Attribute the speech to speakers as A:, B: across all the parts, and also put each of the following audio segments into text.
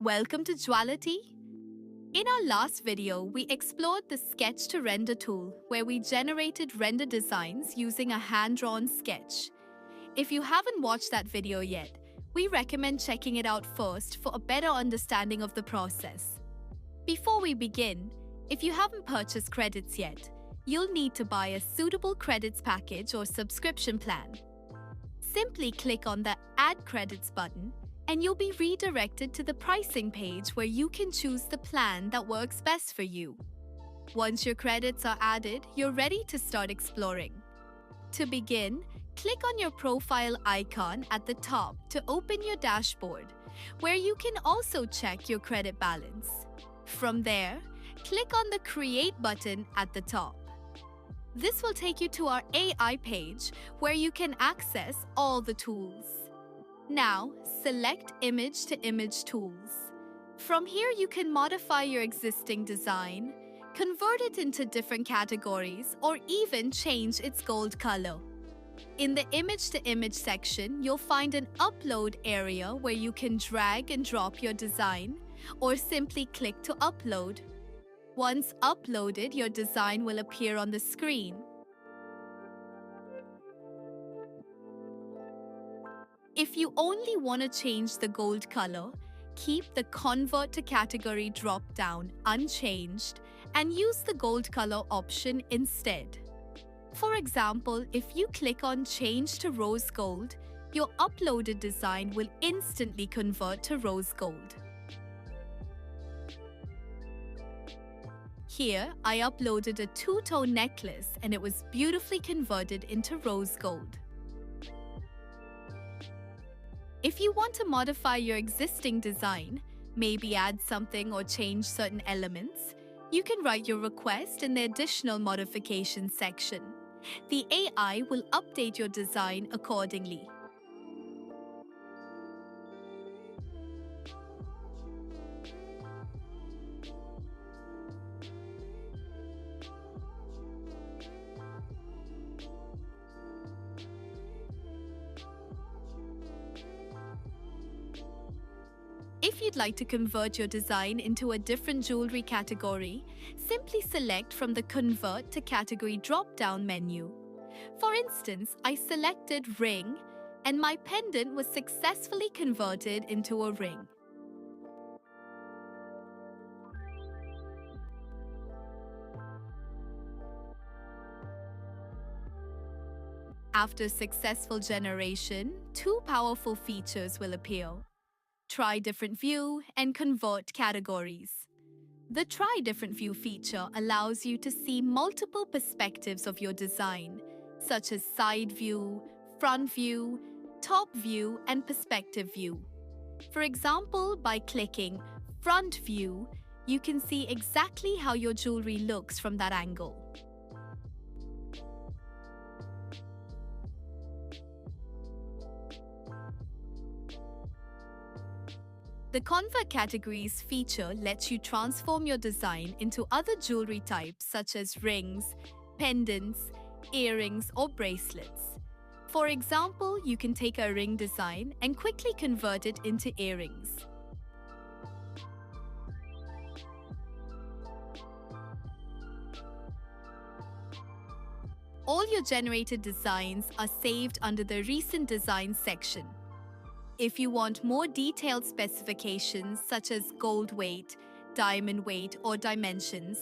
A: Welcome to Jeweality. In our last video, we explored the sketch to render tool where we generated render designs using a hand-drawn sketch. If you haven't watched that video yet, we recommend checking it out first for a better understanding of the process. Before we begin, if you haven't purchased credits yet, you'll need to buy a suitable credits package or subscription plan. Simply click on the Add Credits button and you'll be redirected to the pricing page where you can choose the plan that works best for you. Once your credits are added, you're ready to start exploring. To begin, click on your profile icon at the top to open your dashboard, where you can also check your credit balance. From there, click on the Create button at the top. This will take you to our AI page where you can access all the tools. Now, select Image to Image tools. From here, you can modify your existing design, convert it into different categories, or even change its gold color. In the Image to Image section, you'll find an Upload area where you can drag and drop your design, or simply click to upload. Once uploaded, your design will appear on the screen. If you only want to change the gold color, keep the Convert to Category drop-down unchanged and use the gold color option instead. For example, if you click on Change to Rose Gold, your uploaded design will instantly convert to rose gold. Here, I uploaded a two-tone necklace and it was beautifully converted into rose gold. If you want to modify your existing design, maybe add something or change certain elements, you can write your request in the Additional Modifications section. The AI will update your design accordingly. If you'd like to convert your design into a different jewelry category, simply select from the Convert to Category drop-down menu. For instance, I selected Ring, and my pendant was successfully converted into a ring. After successful generation, two powerful features will appear. Try Different View and Convert Categories. The Try Different View feature allows you to see multiple perspectives of your design, such as side view, front view, top view, and perspective view. For example, by clicking Front View, you can see exactly how your jewelry looks from that angle. The Convert Categories feature lets you transform your design into other jewelry types such as rings, pendants, earrings, or bracelets. For example, you can take a ring design and quickly convert it into earrings. All your generated designs are saved under the Recent Designs section. If you want more detailed specifications such as gold weight, diamond weight, or dimensions,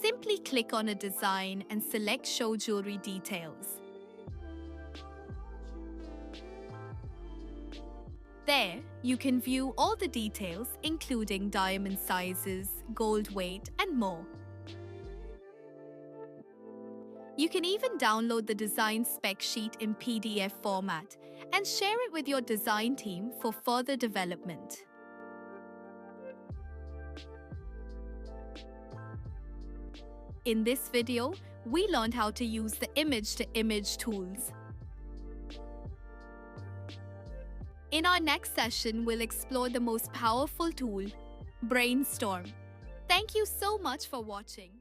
A: simply click on a design and select Show Jewelry Details. There, you can view all the details including diamond sizes, gold weight, and more. You can even download the design spec sheet in PDF format and share it with your design team for further development. In this video, we learned how to use the Image to Image tools. In our next session, we'll explore the most powerful tool, Brainstorm. Thank you so much for watching.